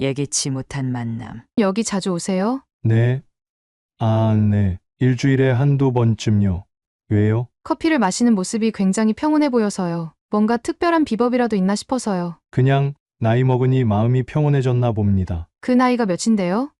예기치 못한 만남. 여기 자주 오세요? 네. 네. 일주일에 한두 번쯤요. 왜요? 커피를 마시는 모습이 굉장히 평온해 보여서요. 뭔가 특별한 비법이라도 있나 싶어서요. 그냥 나이 먹으니 마음이 평온해졌나 봅니다. 그 나이가 몇인데요?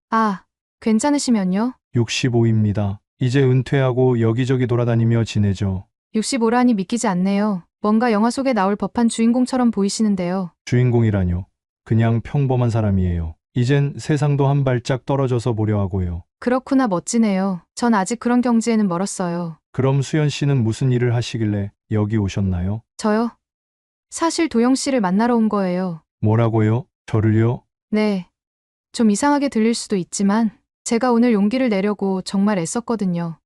괜찮으시면요? 65입니다. 이제 은퇴하고 여기저기 돌아다니며 지내죠. 65라니 믿기지 않네요. 뭔가 영화 속에 나올 법한 주인공처럼 보이시는데요. 주인공이라뇨. 그냥 평범한 사람이에요. 이젠 세상도 한 발짝 떨어져서 보려 하고요. 그렇구나, 멋지네요. 전 아직 그런 경지에는 멀었어요. 그럼 수연 씨는 무슨 일을 하시길래 여기 오셨나요? 저요? 사실 도영 씨를 만나러 온 거예요. 뭐라고요? 저를요? 네. 좀 이상하게 들릴 수도 있지만 제가 오늘 용기를 내려고 정말 애썼거든요.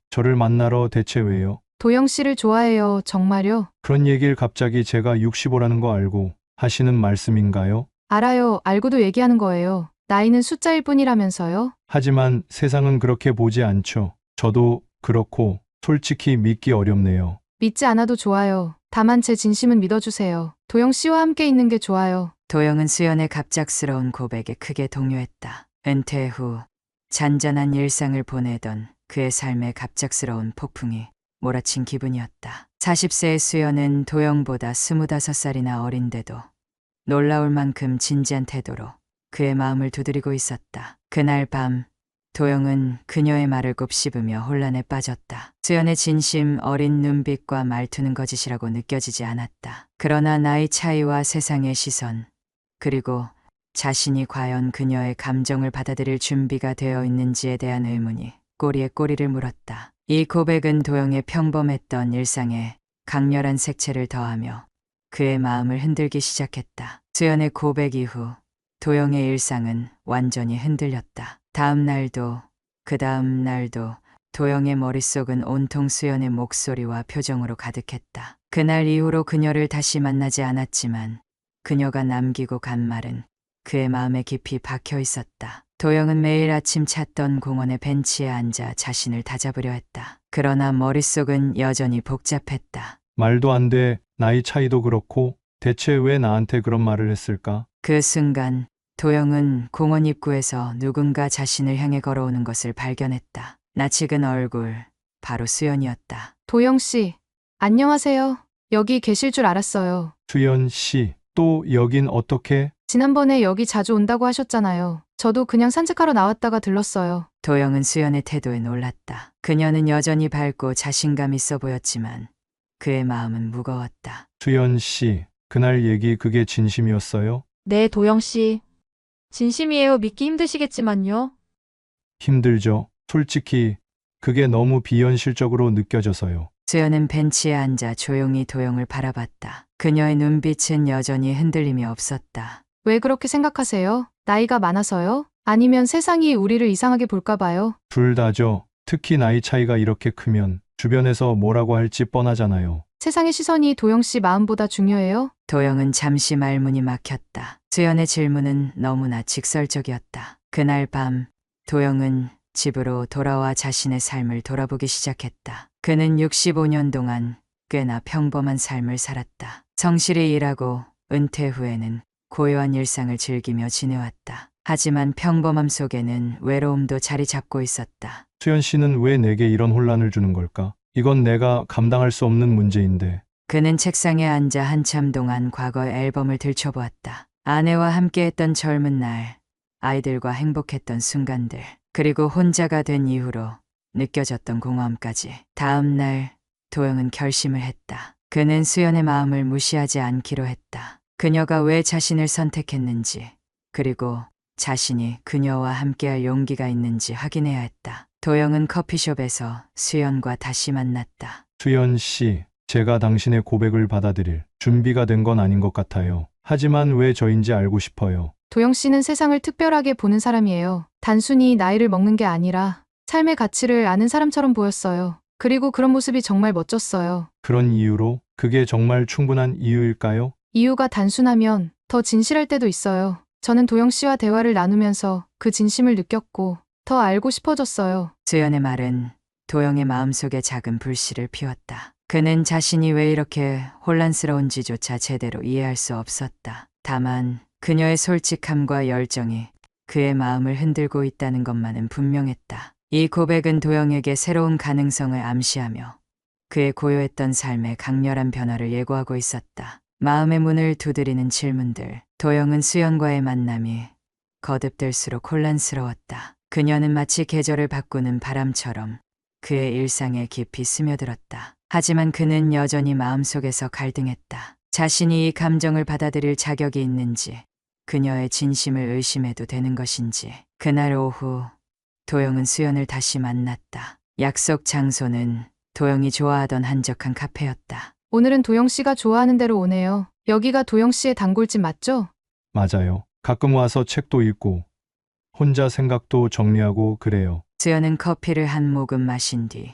저를 만나러 대체 왜요? 도영 씨를 좋아해요. 정말요? 그런 얘기를 갑자기 제가 65라는 거 알고 하시는 말씀인가요? 알아요. 알고도 얘기하는 거예요. 나이는 숫자일 뿐이라면서요? 하지만 세상은 그렇게 보지 않죠. 저도 그렇고 솔직히 믿기 어렵네요. 믿지 않아도 좋아요. 다만 제 진심은 믿어주세요. 도영 씨와 함께 있는 게 좋아요. 도영은 수연의 갑작스러운 고백에 크게 동요했다. 은퇴 후 잔잔한 일상을 보내던 그의 삶에 갑작스러운 폭풍이 몰아친 기분이었다. 40세의 수연은 도영보다 25살이나 어린데도 놀라울 만큼 진지한 태도로 그의 마음을 두드리고 있었다. 그날 밤 도영은 그녀의 말을 곱씹으며 혼란에 빠졌다. 수연의 진심 어린 눈빛과 말투는 거짓이라고 느껴지지 않았다. 그러나 나이 차이와 세상의 시선, 그리고 자신이 과연 그녀의 감정을 받아들일 준비가 되어 있는지에 대한 의문이 꼬리에 꼬리를 물었다. 이 고백은 도영의 평범했던 일상에 강렬한 색채를 더하며 그의 마음을 흔들기 시작했다. 수연의 고백 이후 도영의 일상은 완전히 흔들렸다. 다음 날도 그 다음 날도 도영의 머릿속은 온통 수연의 목소리와 표정으로 가득했다. 그날 이후로 그녀를 다시 만나지 않았지만 그녀가 남기고 간 말은 그의 마음에 깊이 박혀 있었다. 도영은 매일 아침 찾던 공원의 벤치에 앉아 자신을 다잡으려 했다. 그러나 머릿속은 여전히 복잡했다. 말도 안 돼. 나이 차이도 그렇고 대체 왜 나한테 그런 말을 했을까? 그 순간 도영은 공원 입구에서 누군가 자신을 향해 걸어오는 것을 발견했다. 낯익은 얼굴, 바로 수연이었다. 도영 씨, 안녕하세요. 여기 계실 줄 알았어요. 수연 씨, 또 여긴 어떻게? 지난번에 여기 자주 온다고 하셨잖아요. 저도 그냥 산책하러 나왔다가 들렀어요. 도영은 수연의 태도에 놀랐다. 그녀는 여전히 밝고 자신감 있어 보였지만 그의 마음은 무거웠다. 수연 씨, 그날 얘기 그게 진심이었어요? 네, 도영 씨. 진심이에요. 믿기 힘드시겠지만요. 힘들죠. 솔직히 그게 너무 비현실적으로 느껴져서요. 수연은 벤치에 앉아 조용히 도영을 바라봤다. 그녀의 눈빛은 여전히 흔들림이 없었다. 왜 그렇게 생각하세요? 나이가 많아서요? 아니면 세상이 우리를 이상하게 볼까 봐요? 둘 다죠. 특히 나이 차이가 이렇게 크면 주변에서 뭐라고 할지 뻔하잖아요. 세상의 시선이 도영 씨 마음보다 중요해요? 도영은 잠시 말문이 막혔다. 수연의 질문은 너무나 직설적이었다. 그날 밤 도영은 집으로 돌아와 자신의 삶을 돌아보기 시작했다. 그는 65년 동안 꽤나 평범한 삶을 살았다. 성실히 일하고 은퇴 후에는 고요한 일상을 즐기며 지내왔다. 하지만 평범함 속에는 외로움도 자리 잡고 있었다. 수연 씨는 왜 내게 이런 혼란을 주는 걸까? 이건 내가 감당할 수 없는 문제인데. 그는 책상에 앉아 한참 동안 과거 앨범을 들춰보았다. 아내와 함께했던 젊은 날, 아이들과 행복했던 순간들, 그리고 혼자가 된 이후로 느껴졌던 공허함까지. 다음 날 도영은 결심을 했다. 그는 수연의 마음을 무시하지 않기로 했다. 그녀가 왜 자신을 선택했는지, 그리고 자신이 그녀와 함께할 용기가 있는지 확인해야 했다. 도영은 커피숍에서 수연과 다시 만났다. 수연 씨, 제가 당신의 고백을 받아들일 준비가 된 건 아닌 것 같아요. 하지만 왜 저인지 알고 싶어요. 도영 씨는 세상을 특별하게 보는 사람이에요. 단순히 나이를 먹는 게 아니라 삶의 가치를 아는 사람처럼 보였어요. 그리고 그런 모습이 정말 멋졌어요. 그런 이유로 그게 정말 충분한 이유일까요? 이유가 단순하면 더 진실할 때도 있어요. 저는 도영 씨와 대화를 나누면서 그 진심을 느꼈고 더 알고 싶어졌어요. 수연의 말은 도영의 마음속에 작은 불씨를 피웠다. 그는 자신이 왜 이렇게 혼란스러운지조차 제대로 이해할 수 없었다. 다만 그녀의 솔직함과 열정이 그의 마음을 흔들고 있다는 것만은 분명했다. 이 고백은 도영에게 새로운 가능성을 암시하며 그의 고요했던 삶에 강렬한 변화를 예고하고 있었다. 마음의 문을 두드리는 질문들. 도영은 수연과의 만남이 거듭될수록 혼란스러웠다. 그녀는 마치 계절을 바꾸는 바람처럼 그의 일상에 깊이 스며들었다. 하지만 그는 여전히 마음속에서 갈등했다. 자신이 이 감정을 받아들일 자격이 있는지, 그녀의 진심을 의심해도 되는 것인지. 그날 오후, 도영은 수연을 다시 만났다. 약속 장소는 도영이 좋아하던 한적한 카페였다. 오늘은 도영 씨가 좋아하는 대로 오네요. 여기가 도영 씨의 단골집 맞죠? 맞아요. 가끔 와서 책도 읽고 혼자 생각도 정리하고 그래요. 수연은 커피를 한 모금 마신 뒤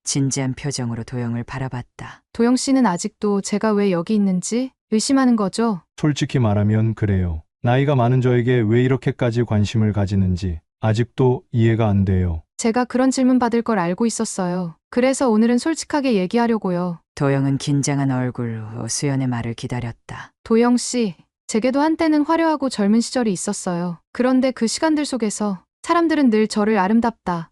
진지한 표정으로 도영을 바라봤다. 도영 씨는 아직도 제가 왜 여기 있는지 의심하는 거죠? 솔직히 말하면 그래요. 나이가 많은 저에게 왜 이렇게까지 관심을 가지는지 아직도 이해가 안 돼요. 제가 그런 질문 받을 걸 알고 있었어요. 그래서 오늘은 솔직하게 얘기하려고요. 도영은 긴장한 얼굴로 수연의 말을 기다렸다. 도영 씨, 제게도 한때는 화려하고 젊은 시절이 있었어요. 그런데 그 시간들 속에서 사람들은 늘 저를 아름답다,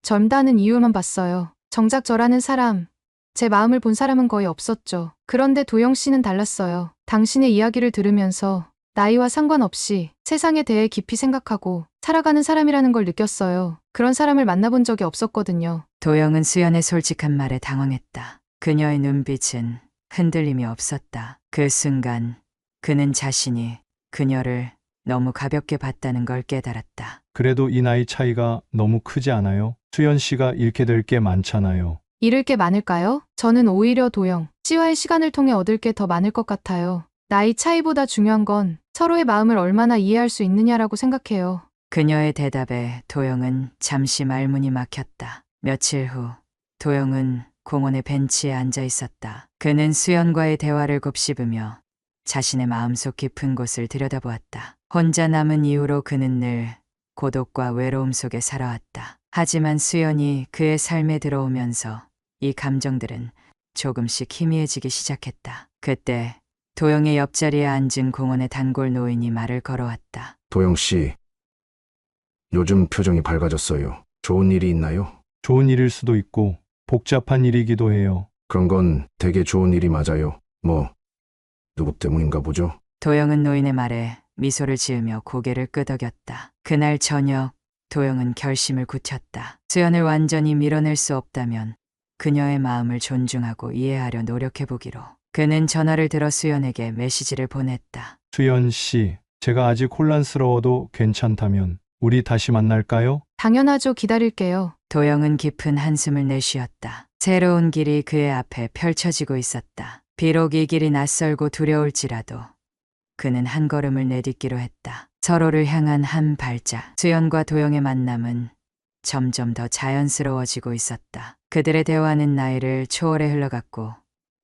젊다는 이유만 봤어요. 정작 저라는 사람, 제 마음을 본 사람은 거의 없었죠. 그런데 도영 씨는 달랐어요. 당신의 이야기를 들으면서 나이와 상관없이 세상에 대해 깊이 생각하고 살아가는 사람이라는 걸 느꼈어요. 그런 사람을 만나본 적이 없었거든요. 도영은 수연의 솔직한 말에 당황했다. 그녀의 눈빛은 흔들림이 없었다. 그 순간 그는 자신이 그녀를 너무 가볍게 봤다는 걸 깨달았다. 그래도 이 나이 차이가 너무 크지 않아요? 수연 씨가 잃게 될 게 많잖아요. 잃을 게 많을까요? 저는 오히려 도영 씨와의 시간을 통해 얻을 게 더 많을 것 같아요. 나이 차이보다 중요한 건 서로의 마음을 얼마나 이해할 수 있느냐라고 생각해요. 그녀의 대답에 도영은 잠시 말문이 막혔다. 며칠 후 도영은 공원의 벤치에 앉아 있었다. 그는 수연과의 대화를 곱씹으며 자신의 마음속 깊은 곳을 들여다보았다. 혼자 남은 이후로 그는 늘 고독과 외로움 속에 살아왔다. 하지만 수연이 그의 삶에 들어오면서 이 감정들은 조금씩 희미해지기 시작했다. 그때 도영의 옆자리에 앉은 공원의 단골 노인이 말을 걸어왔다. 도영 씨, 요즘 표정이 밝아졌어요. 좋은 일이 있나요? 좋은 일일 수도 있고 복잡한 일이기도 해요. 그런 건 되게 좋은 일이 맞아요. 누구 때문인가 보죠? 도영은 노인의 말에 미소를 지으며 고개를 끄덕였다. 그날 저녁 도영은 결심을 굳혔다. 수연을 완전히 밀어낼 수 없다면 그녀의 마음을 존중하고 이해하려 노력해보기로. 그는 전화를 들어 수연에게 메시지를 보냈다. 수연 씨, 제가 아직 혼란스러워도 괜찮다면 우리 다시 만날까요? 당연하죠. 기다릴게요. 도영은 깊은 한숨을 내쉬었다. 새로운 길이 그의 앞에 펼쳐지고 있었다. 비록 이 길이 낯설고 두려울지라도 그는 한 걸음을 내딛기로 했다. 서로를 향한 한 발짝. 수연과 도영의 만남은 점점 더 자연스러워지고 있었다. 그들의 대화는 나이를 초월해 흘러갔고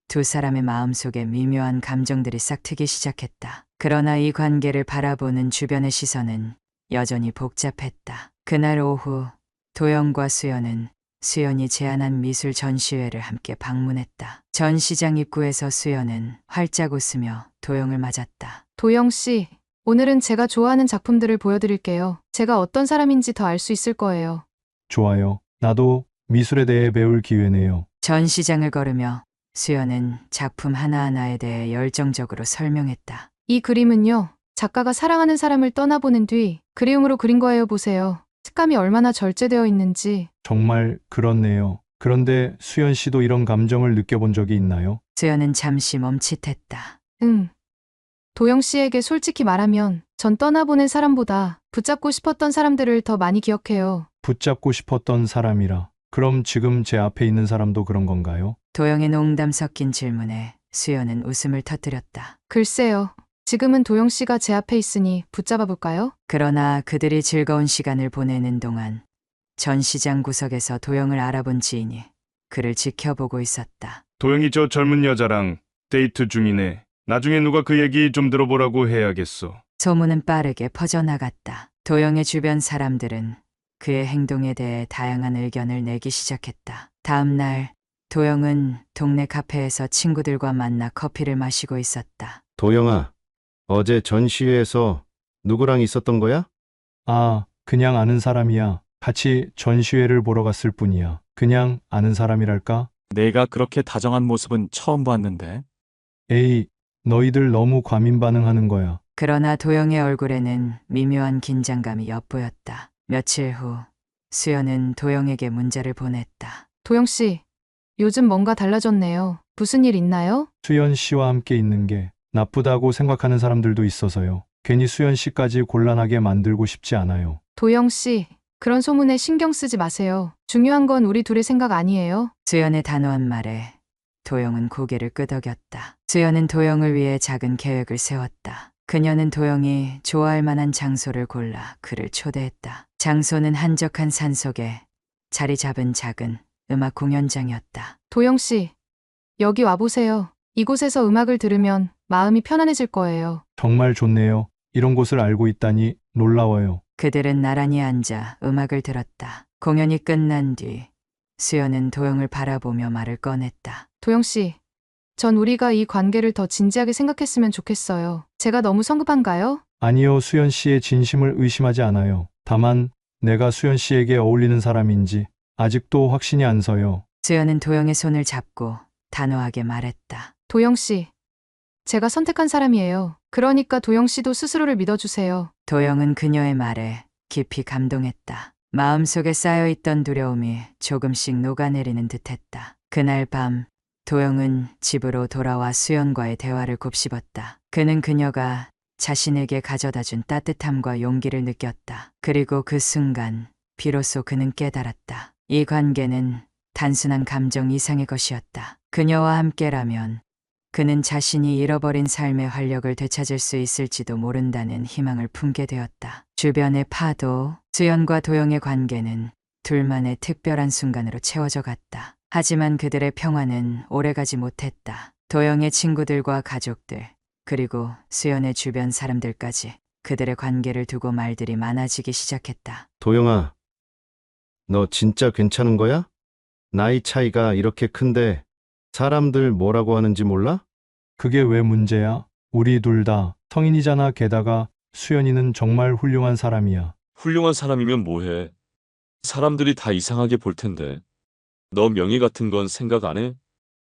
두 사람의 마음속에 미묘한 감정들이 싹트기 시작했다. 그러나 이 관계를 바라보는 주변의 시선은 여전히 복잡했다. 그날 오후 도영과 수연은 수연이 제안한 미술 전시회를 함께 방문했다. 전시장 입구에서 수연은 활짝 웃으며 도영을 맞았다. 도영 씨, 오늘은 제가 좋아하는 작품들을 보여드릴게요. 제가 어떤 사람인지 더 알 수 있을 거예요. 좋아요. 나도 미술에 대해 배울 기회네요. 전시장을 걸으며 수연은 작품 하나하나에 대해 열정적으로 설명했다. 이 그림은요, 작가가 사랑하는 사람을 떠나보낸 뒤 그리움으로 그린 거예요. 보세요. 색감이 얼마나 절제되어 있는지. 정말 그렇네요. 그런데 수연 씨도 이런 감정을 느껴본 적이 있나요? 수연은 잠시 멈칫했다. 도영 씨에게 솔직히 말하면 전 떠나보낸 사람보다 붙잡고 싶었던 사람들을 더 많이 기억해요. 붙잡고 싶었던 사람이라. 그럼 지금 제 앞에 있는 사람도 그런 건가요? 도영의 농담 섞인 질문에 수연은 웃음을 터뜨렸다. 글쎄요. 지금은 도영 씨가 제 앞에 있으니 붙잡아 볼까요? 그러나 그들이 즐거운 시간을 보내는 동안 전시장 구석에서 도영을 알아본 지인이 그를 지켜보고 있었다. 도영이 저 젊은 여자랑 데이트 중이네. 나중에 누가 그 얘기 좀 들어보라고 해야겠어. 소문은 빠르게 퍼져나갔다. 도영의 주변 사람들은 그의 행동에 대해 다양한 의견을 내기 시작했다. 다음 날 도영은 동네 카페에서 친구들과 만나 커피를 마시고 있었다. 도영아, 어제 전시회에서 누구랑 있었던 거야? 아, 그냥 아는 사람이야. 같이 전시회를 보러 갔을 뿐이야. 그냥 아는 사람이랄까? 내가 그렇게 다정한 모습은 처음 봤는데. 에이, 너희들 너무 과민 반응하는 거야. 그러나 도영의 얼굴에는 미묘한 긴장감이 엿보였다. 며칠 후 수연은 도영에게 문자를 보냈다. 도영 씨, 요즘 뭔가 달라졌네요. 무슨 일 있나요? 수연 씨와 함께 있는 게 나쁘다고 생각하는 사람들도 있어서요. 괜히 수연 씨까지 곤란하게 만들고 싶지 않아요. 도영 씨, 그런 소문에 신경 쓰지 마세요. 중요한 건 우리 둘의 생각 아니에요? 수연의 단호한 말에 도영은 고개를 끄덕였다. 수연은 도영을 위해 작은 계획을 세웠다. 그녀는 도영이 좋아할 만한 장소를 골라 그를 초대했다. 장소는 한적한 산속에 자리 잡은 작은 음악 공연장이었다. 도영 씨, 여기 와보세요. 이곳에서 음악을 들으면 마음이 편안해질 거예요. 정말 좋네요. 이런 곳을 알고 있다니 놀라워요. 그들은 나란히 앉아 음악을 들었다. 공연이 끝난 뒤 수연은 도영을 바라보며 말을 꺼냈다. 도영 씨, 전 우리가 이 관계를 더 진지하게 생각했으면 좋겠어요. 제가 너무 성급한가요? 아니요, 수연 씨의 진심을 의심하지 않아요. 다만 내가 수연 씨에게 어울리는 사람인지 아직도 확신이 안 서요. 수연은 도영의 손을 잡고 단호하게 말했다. 도영 씨, 제가 선택한 사람이에요. 그러니까 도영 씨도 스스로를 믿어주세요. 도영은 그녀의 말에 깊이 감동했다. 마음속에 쌓여있던 두려움이 조금씩 녹아내리는 듯했다. 그날 밤 도영은 집으로 돌아와 수연과의 대화를 곱씹었다. 그는 그녀가 자신에게 가져다준 따뜻함과 용기를 느꼈다. 그리고 그 순간 비로소 그는 깨달았다. 이 관계는 단순한 감정 이상의 것이었다. 그녀와 함께라면 그는 자신이 잃어버린 삶의 활력을 되찾을 수 있을지도 모른다는 희망을 품게 되었다. 주변의 파도, 수연과 도영의 관계는 둘만의 특별한 순간으로 채워져 갔다. 하지만 그들의 평화는 오래가지 못했다. 도영의 친구들과 가족들, 그리고 수연의 주변 사람들까지 그들의 관계를 두고 말들이 많아지기 시작했다. 도영아, 너 진짜 괜찮은 거야? 나이 차이가 이렇게 큰데 사람들 뭐라고 하는지 몰라? 그게 왜 문제야? 우리 둘 다 성인이잖아. 게다가 수연이는 정말 훌륭한 사람이야. 훌륭한 사람이면 뭐해? 사람들이 다 이상하게 볼 텐데. 너 명예 같은 건 생각 안 해?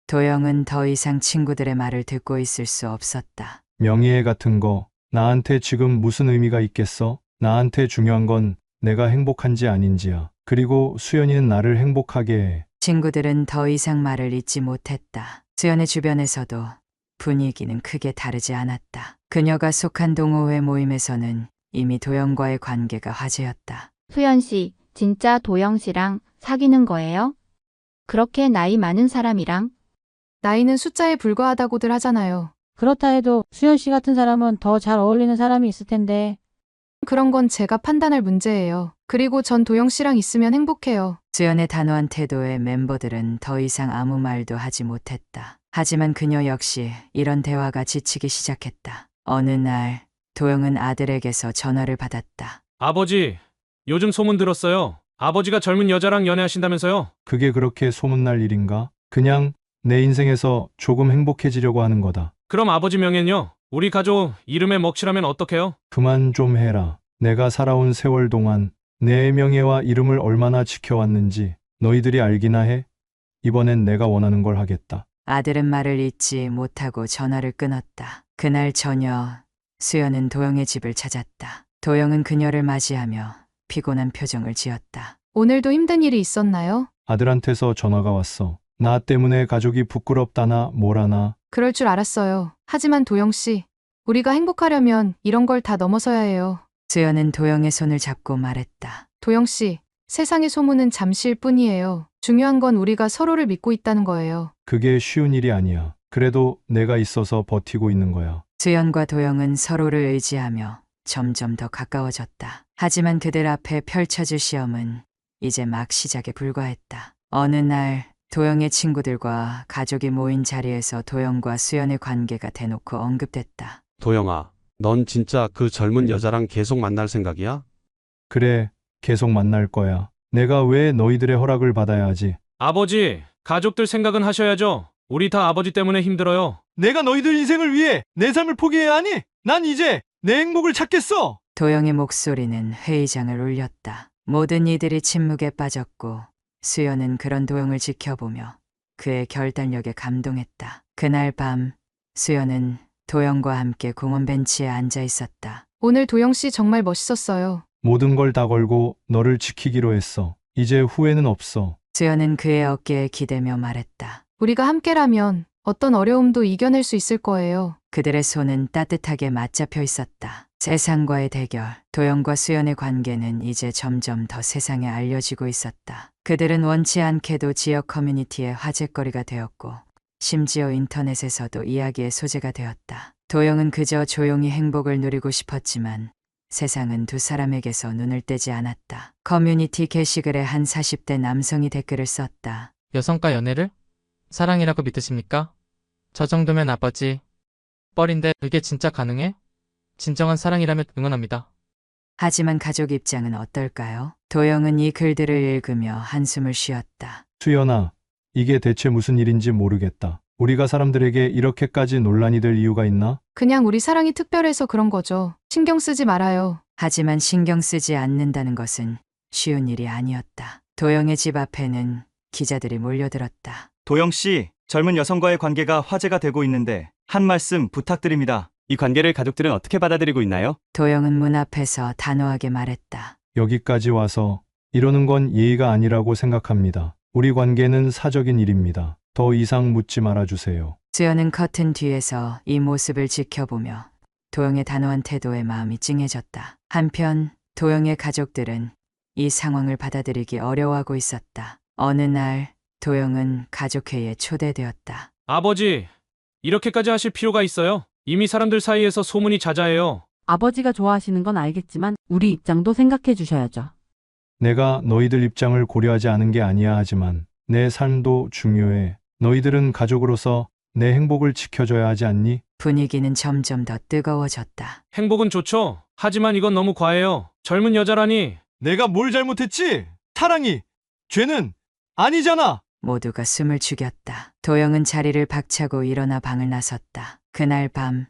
도영은 더 이상 친구들의 말을 듣고 있을 수 없었다. 명예 같은 거 나한테 지금 무슨 의미가 있겠어? 나한테 중요한 건 내가 행복한지 아닌지야. 그리고 수연이는 나를 행복하게 해. 친구들은 더 이상 말을 잇지 못했다. 수연의 주변에서도 분위기는 크게 다르지 않았다. 그녀가 속한 동호회 모임에서는 이미 도영과의 관계가 화제였다. 수연 씨, 진짜 도영 씨랑 사귀는 거예요? 그렇게 나이 많은 사람이랑? 나이는 숫자에 불과하다고들 하잖아요. 그렇다 해도 수연 씨 같은 사람은 더 잘 어울리는 사람이 있을 텐데. 그런 건 제가 판단할 문제예요. 그리고 전 도영 씨랑 있으면 행복해요. 수연의 단호한 태도에 멤버들은 더 이상 아무 말도 하지 못했다. 하지만 그녀 역시 이런 대화가 지치기 시작했다. 어느 날 도영은 아들에게서 전화를 받았다. 아버지, 요즘 소문 들었어요. 아버지가 젊은 여자랑 연애하신다면서요? 그게 그렇게 소문날 일인가? 그냥 내 인생에서 조금 행복해지려고 하는 거다. 그럼 아버지 명예는요? 우리 가족 이름에 먹칠하면 어떡해요? 그만 좀 해라. 내가 살아온 세월 동안 내 명예와 이름을 얼마나 지켜왔는지 너희들이 알기나 해? 이번엔 내가 원하는 걸 하겠다. 아들은 말을 잇지 못하고 전화를 끊었다. 그날 저녁 수연은 도영의 집을 찾았다. 도영은 그녀를 맞이하며 피곤한 표정을 지었다. 오늘도 힘든 일이 있었나요? 아들한테서 전화가 왔어. 나 때문에 가족이 부끄럽다나 뭐라나. 그럴 줄 알았어요. 하지만 도영 씨, 우리가 행복하려면 이런 걸 다 넘어서야 해요. 수연은 도영의 손을 잡고 말했다. 도영 씨, 세상의 소문은 잠시일 뿐이에요. 중요한 건 우리가 서로를 믿고 있다는 거예요. 그게 쉬운 일이 아니야. 그래도 내가 있어서 버티고 있는 거야. 수연과 도영은 서로를 의지하며 점점 더 가까워졌다. 하지만 그들 앞에 펼쳐질 시험은 이제 막 시작에 불과했다. 어느 날 도영의 친구들과 가족이 모인 자리에서 도영과 수연의 관계가 대놓고 언급됐다. 도영아, 넌 진짜 그 젊은 여자랑 계속 만날 생각이야? 그래, 계속 만날 거야. 내가 왜 너희들의 허락을 받아야 하지? 아버지, 가족들 생각은 하셔야죠. 우리 다 아버지 때문에 힘들어요. 내가 너희들 인생을 위해 내 삶을 포기해야 하니? 난 이제 내 행복을 찾겠어! 도영의 목소리는 회의장을 울렸다. 모든 이들이 침묵에 빠졌고 수연은 그런 도영을 지켜보며 그의 결단력에 감동했다. 그날 밤 수연은 도영과 함께 공원 벤치에 앉아 있었다. 오늘 도영 씨 정말 멋있었어요. 모든 걸 다 걸고 너를 지키기로 했어. 이제 후회는 없어. 수연은 그의 어깨에 기대며 말했다. 우리가 함께라면 어떤 어려움도 이겨낼 수 있을 거예요. 그들의 손은 따뜻하게 맞잡혀 있었다. 세상과의 대결, 도영과 수연의 관계는 이제 점점 더 세상에 알려지고 있었다. 그들은 원치 않게도 지역 커뮤니티의 화제거리가 되었고 심지어 인터넷에서도 이야기의 소재가 되었다. 도영은 그저 조용히 행복을 누리고 싶었지만 세상은 두 사람에게서 눈을 떼지 않았다. 커뮤니티 게시글에 한 40대 남성이 댓글을 썼다. 여성과 연애를 사랑이라고 믿으십니까? 저 정도면 아버지 뻘인데 그게 진짜 가능해? 진정한 사랑이라면 응원합니다. 하지만 가족 입장은 어떨까요? 도영은 이 글들을 읽으며 한숨을 쉬었다. 수연아, 이게 대체 무슨 일인지 모르겠다. 우리가 사람들에게 이렇게까지 논란이 될 이유가 있나? 그냥 우리 사랑이 특별해서 그런 거죠. 신경 쓰지 말아요. 하지만 신경 쓰지 않는다는 것은 쉬운 일이 아니었다. 도영의 집 앞에는 기자들이 몰려들었다. 도영 씨, 젊은 여성과의 관계가 화제가 되고 있는데 한 말씀 부탁드립니다. 이 관계를 가족들은 어떻게 받아들이고 있나요? 도영은 문 앞에서 단호하게 말했다. 여기까지 와서 이러는 건 예의가 아니라고 생각합니다. 우리 관계는 사적인 일입니다. 더 이상 묻지 말아주세요. 수연은 커튼 뒤에서 이 모습을 지켜보며 도영의 단호한 태도에 마음이 찡해졌다. 한편 도영의 가족들은 이 상황을 받아들이기 어려워하고 있었다. 어느 날 도영은 가족회의에 초대되었다. 아버지, 이렇게까지 하실 필요가 있어요? 이미 사람들 사이에서 소문이 자자해요. 아버지가 좋아하시는 건 알겠지만 우리 입장도 생각해 주셔야죠. 내가 너희들 입장을 고려하지 않은 게 아니야 하지만 내 삶도 중요해. 너희들은 가족으로서 내 행복을 지켜줘야 하지 않니? 분위기는 점점 더 뜨거워졌다. 행복은 좋죠. 하지만 이건 너무 과해요. 젊은 여자라니. 내가 뭘 잘못했지? 사랑이 죄는 아니잖아. 모두가 숨을 죽였다. 도영은 자리를 박차고 일어나 방을 나섰다. 그날 밤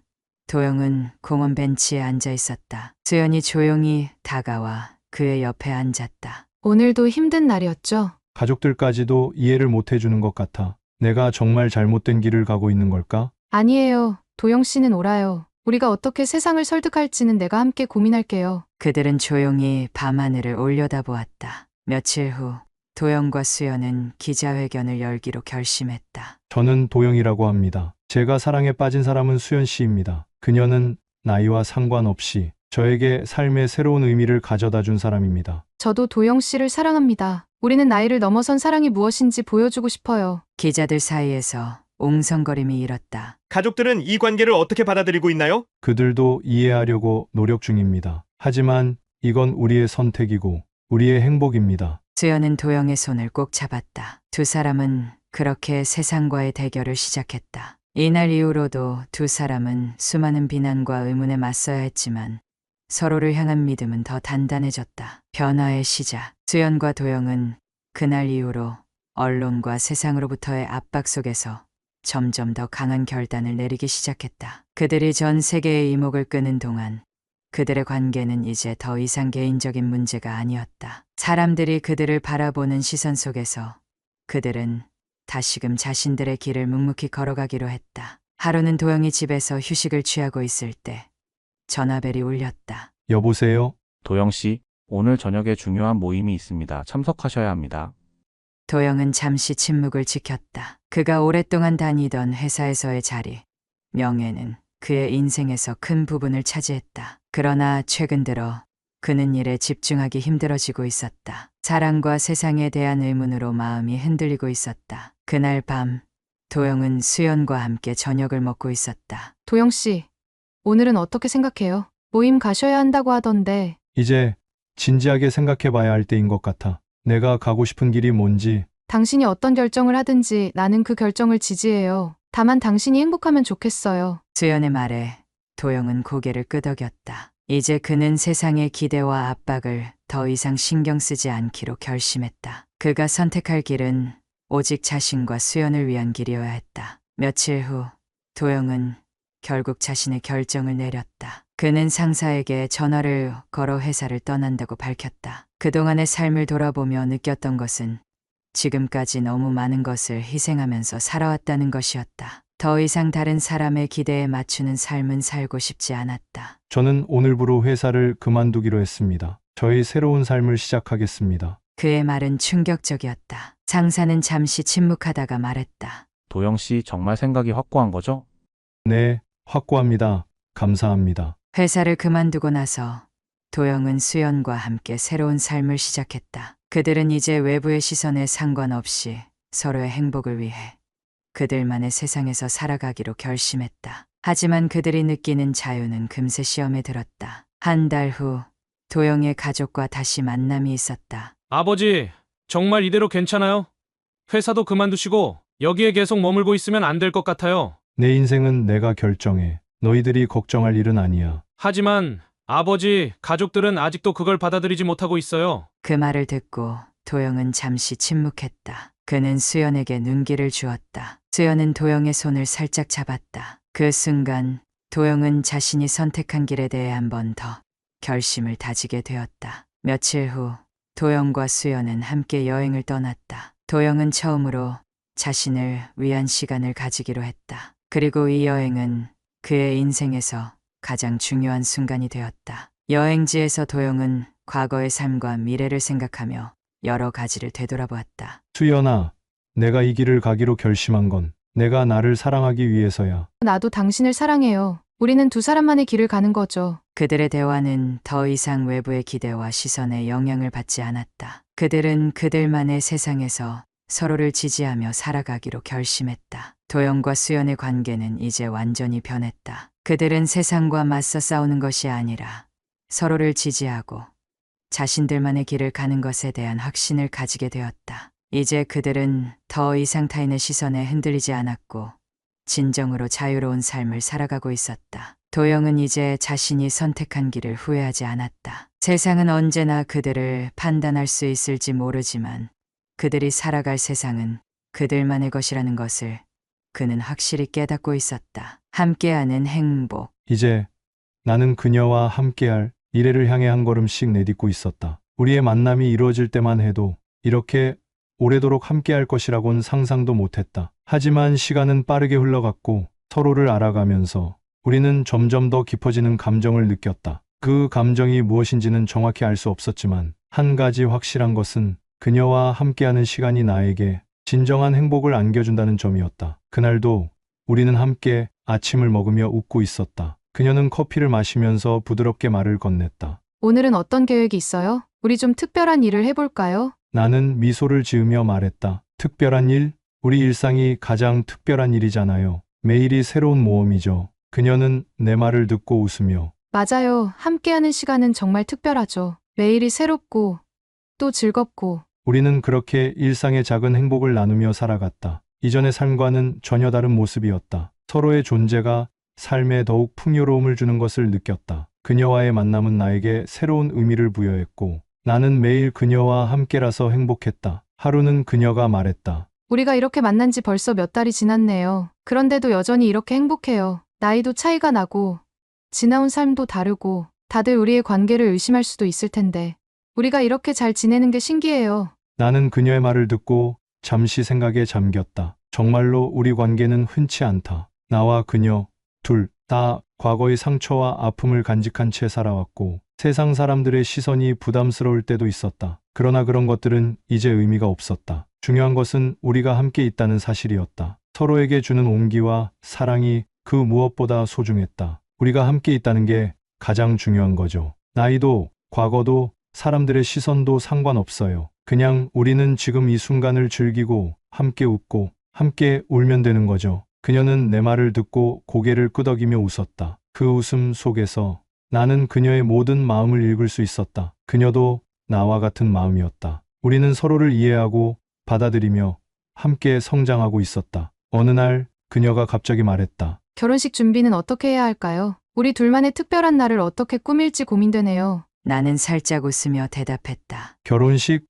도영은 공원 벤치에 앉아 있었다. 수연이 조용히 다가와 그의 옆에 앉았다. 오늘도 힘든 날이었죠? 가족들까지도 이해를 못 해주는 것 같아. 내가 정말 잘못된 길을 가고 있는 걸까? 아니에요. 도영 씨는 옳아요. 우리가 어떻게 세상을 설득할지는 내가 함께 고민할게요. 그들은 조용히 밤하늘을 올려다보았다. 며칠 후 도영과 수연은 기자회견을 열기로 결심했다. 저는 도영이라고 합니다. 제가 사랑에 빠진 사람은 수연 씨입니다. 그녀는 나이와 상관없이 저에게 삶의 새로운 의미를 가져다 준 사람입니다. 저도 도영 씨를 사랑합니다. 우리는 나이를 넘어선 사랑이 무엇인지 보여주고 싶어요. 기자들 사이에서 옹성거림이 일었다. 가족들은 이 관계를 어떻게 받아들이고 있나요? 그들도 이해하려고 노력 중입니다. 하지만 이건 우리의 선택이고 우리의 행복입니다. 수연은 도영의 손을 꼭 잡았다. 두 사람은 그렇게 세상과의 대결을 시작했다. 이날 이후로도 두 사람은 수많은 비난과 의문에 맞서야 했지만 서로를 향한 믿음은 더 단단해졌다. 변화의 시작. 수연과 도영은 그날 이후로 언론과 세상으로부터의 압박 속에서 점점 더 강한 결단을 내리기 시작했다. 그들이 전 세계의 이목을 끄는 동안 그들의 관계는 이제 더 이상 개인적인 문제가 아니었다. 사람들이 그들을 바라보는 시선 속에서 그들은 다시금 자신들의 길을 묵묵히 걸어가기로 했다. 하루는 도영이 집에서 휴식을 취하고 있을 때 전화벨이 울렸다. 여보세요? 도영 씨, 오늘 저녁에 중요한 모임이 있습니다. 참석하셔야 합니다. 도영은 잠시 침묵을 지켰다. 그가 오랫동안 다니던 회사에서의 자리, 명예는 그의 인생에서 큰 부분을 차지했다. 그러나 최근 들어 그는 일에 집중하기 힘들어지고 있었다. 사랑과 세상에 대한 의문으로 마음이 흔들리고 있었다. 그날 밤 도영은 수연과 함께 저녁을 먹고 있었다. 도영 씨, 오늘은 어떻게 생각해요? 모임 가셔야 한다고 하던데. 이제 진지하게 생각해 봐야 할 때인 것 같아. 내가 가고 싶은 길이 뭔지. 당신이 어떤 결정을 하든지 나는 그 결정을 지지해요. 다만 당신이 행복하면 좋겠어요. 수연의 말에 도영은 고개를 끄덕였다. 이제 그는 세상의 기대와 압박을 더 이상 신경 쓰지 않기로 결심했다. 그가 선택할 길은 오직 자신과 수연을 위한 길이어야 했다. 며칠 후 도영은 결국 자신의 결정을 내렸다. 그는 상사에게 전화를 걸어 회사를 떠난다고 밝혔다. 그동안의 삶을 돌아보며 느꼈던 것은 지금까지 너무 많은 것을 희생하면서 살아왔다는 것이었다. 더 이상 다른 사람의 기대에 맞추는 삶은 살고 싶지 않았다. 저는 오늘부로 회사를 그만두기로 했습니다. 저의 새로운 삶을 시작하겠습니다. 그의 말은 충격적이었다. 상사는 잠시 침묵하다가 말했다. 도영 씨 정말 생각이 확고한 거죠? 네, 확고합니다. 감사합니다. 회사를 그만두고 나서 도영은 수연과 함께 새로운 삶을 시작했다. 그들은 이제 외부의 시선에 상관없이 서로의 행복을 위해 그들만의 세상에서 살아가기로 결심했다. 하지만 그들이 느끼는 자유는 금세 시험에 들었다. 한 달 후 도영의 가족과 다시 만남이 있었다. 아버지, 정말 이대로 괜찮아요? 회사도 그만두시고 여기에 계속 머물고 있으면 안 될 것 같아요. 내 인생은 내가 결정해. 너희들이 걱정할 일은 아니야. 하지만 아버지, 가족들은 아직도 그걸 받아들이지 못하고 있어요. 그 말을 듣고 도영은 잠시 침묵했다. 그는 수연에게 눈길을 주었다. 수연은 도영의 손을 살짝 잡았다. 그 순간 도영은 자신이 선택한 길에 대해 한 번 더 결심을 다지게 되었다. 며칠 후 도영과 수연은 함께 여행을 떠났다. 도영은 처음으로 자신을 위한 시간을 가지기로 했다. 그리고 이 여행은 그의 인생에서 가장 중요한 순간이 되었다. 여행지에서 도영은 과거의 삶과 미래를 생각하며 여러 가지를 되돌아보았다. 수연아, 내가 이 길을 가기로 결심한 건 내가 나를 사랑하기 위해서야. 나도 당신을 사랑해요. 우리는 두 사람만의 길을 가는 거죠. 그들의 대화는 더 이상 외부의 기대와 시선에 영향을 받지 않았다. 그들은 그들만의 세상에서 서로를 지지하며 살아가기로 결심했다. 도영과 수연의 관계는 이제 완전히 변했다. 그들은 세상과 맞서 싸우는 것이 아니라 서로를 지지하고 자신들만의 길을 가는 것에 대한 확신을 가지게 되었다. 이제 그들은 더 이상 타인의 시선에 흔들리지 않았고 진정으로 자유로운 삶을 살아가고 있었다. 도영은 이제 자신이 선택한 길을 후회하지 않았다. 세상은 언제나 그들을 판단할 수 있을지 모르지만 그들이 살아갈 세상은 그들만의 것이라는 것을 그는 확실히 깨닫고 있었다. 함께하는 행복. 이제 나는 그녀와 함께할 미래를 향해 한 걸음씩 내딛고 있었다. 우리의 만남이 이루어질 때만 해도 이렇게 오래도록 함께할 것이라곤 상상도 못했다. 하지만 시간은 빠르게 흘러갔고 서로를 알아가면서 우리는 점점 더 깊어지는 감정을 느꼈다. 그 감정이 무엇인지는 정확히 알 수 없었지만 한 가지 확실한 것은 그녀와 함께하는 시간이 나에게 진정한 행복을 안겨준다는 점이었다. 그날도 우리는 함께 아침을 먹으며 웃고 있었다. 그녀는 커피를 마시면서 부드럽게 말을 건넸다. 오늘은 어떤 계획이 있어요? 우리 좀 특별한 일을 해볼까요? 나는 미소를 지으며 말했다. 특별한 일? 우리 일상이 가장 특별한 일이잖아요. 매일이 새로운 모험이죠. 그녀는 내 말을 듣고 웃으며 맞아요. 함께하는 시간은 정말 특별하죠. 매일이 새롭고 또 즐겁고. 우리는 그렇게 일상의 작은 행복을 나누며 살아갔다. 이전의 삶과는 전혀 다른 모습이었다. 서로의 존재가 삶에 더욱 풍요로움을 주는 것을 느꼈다. 그녀와의 만남은 나에게 새로운 의미를 부여했고 나는 매일 그녀와 함께라서 행복했다. 하루는 그녀가 말했다. 우리가 이렇게 만난 지 벌써 몇 달이 지났네요. 그런데도 여전히 이렇게 행복해요. 나이도 차이가 나고 지나온 삶도 다르고 다들 우리의 관계를 의심할 수도 있을 텐데 우리가 이렇게 잘 지내는 게 신기해요. 나는 그녀의 말을 듣고 잠시 생각에 잠겼다. 정말로 우리 관계는 흔치 않다. 나와 그녀 둘 다 과거의 상처와 아픔을 간직한 채 살아왔고 세상 사람들의 시선이 부담스러울 때도 있었다. 그러나 그런 것들은 이제 의미가 없었다. 중요한 것은 우리가 함께 있다는 사실이었다. 서로에게 주는 온기와 사랑이 그 무엇보다 소중했다. 우리가 함께 있다는 게 가장 중요한 거죠. 나이도 과거도 사람들의 시선도 상관없어요. 그냥 우리는 지금 이 순간을 즐기고 함께 웃고 함께 울면 되는 거죠. 그녀는 내 말을 듣고 고개를 끄덕이며 웃었다. 그 웃음 속에서 나는 그녀의 모든 마음을 읽을 수 있었다. 그녀도 나와 같은 마음이었다. 우리는 서로를 이해하고 받아들이며 함께 성장하고 있었다. 어느 날 그녀가 갑자기 말했다. 결혼식 준비는 어떻게 해야 할까요? 우리 둘만의 특별한 날을 어떻게 꾸밀지 고민되네요. 나는 살짝 웃으며 대답했다. 결혼식?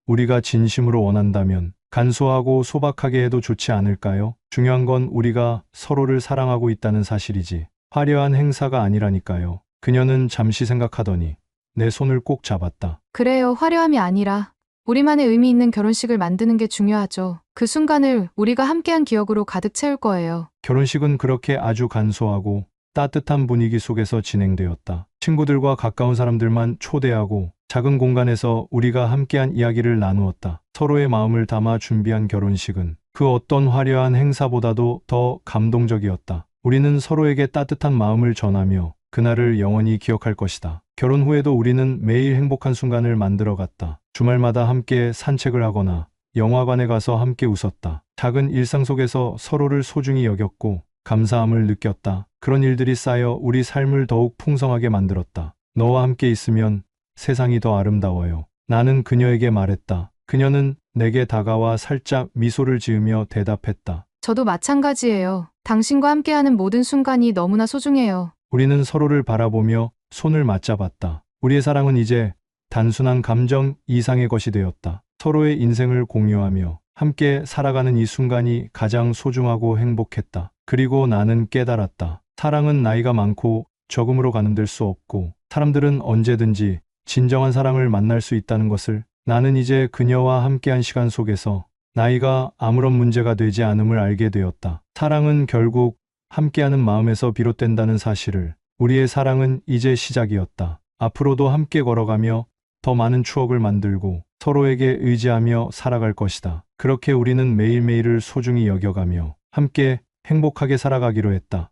우리가 진심으로 원한다면 간소하고 소박하게 해도 좋지 않을까요? 중요한 건 우리가 서로를 사랑하고 있다는 사실이지. 화려한 행사가 아니라니까요. 그녀는 잠시 생각하더니 내 손을 꼭 잡았다. 그래요. 화려함이 아니라 우리만의 의미 있는 결혼식을 만드는 게 중요하죠. 그 순간을 우리가 함께한 기억으로 가득 채울 거예요. 결혼식은 그렇게 아주 간소하고 따뜻한 분위기 속에서 진행되었다. 친구들과 가까운 사람들만 초대하고 작은 공간에서 우리가 함께한 이야기를 나누었다. 서로의 마음을 담아 준비한 결혼식은 그 어떤 화려한 행사보다도 더 감동적이었다. 우리는 서로에게 따뜻한 마음을 전하며 그날을 영원히 기억할 것이다. 결혼 후에도 우리는 매일 행복한 순간을 만들어갔다. 주말마다 함께 산책을 하거나 영화관에 가서 함께 웃었다. 작은 일상 속에서 서로를 소중히 여겼고 감사함을 느꼈다. 그런 일들이 쌓여 우리 삶을 더욱 풍성하게 만들었다. 너와 함께 있으면 세상이 더 아름다워요. 나는 그녀에게 말했다. 그녀는 내게 다가와 살짝 미소를 지으며 대답했다. 저도 마찬가지예요. 당신과 함께하는 모든 순간이 너무나 소중해요. 우리는 서로를 바라보며 손을 맞잡았다. 우리의 사랑은 이제 단순한 감정 이상의 것이 되었다. 서로의 인생을 공유하며 함께 살아가는 이 순간이 가장 소중하고 행복했다. 그리고 나는 깨달았다. 사랑은 나이가 많고 적음으로 가늠될 수 없고 사람들은 언제든지 진정한 사랑을 만날 수 있다는 것을 나는 이제 그녀와 함께한 시간 속에서 나이가 아무런 문제가 되지 않음을 알게 되었다. 사랑은 결국 함께하는 마음에서 비롯된다는 사실을. 우리의 사랑은 이제 시작이었다. 앞으로도 함께 걸어가며 더 많은 추억을 만들고 서로에게 의지하며 살아갈 것이다. 그렇게 우리는 매일매일을 소중히 여겨가며 함께 행복하게 살아가기로 했다.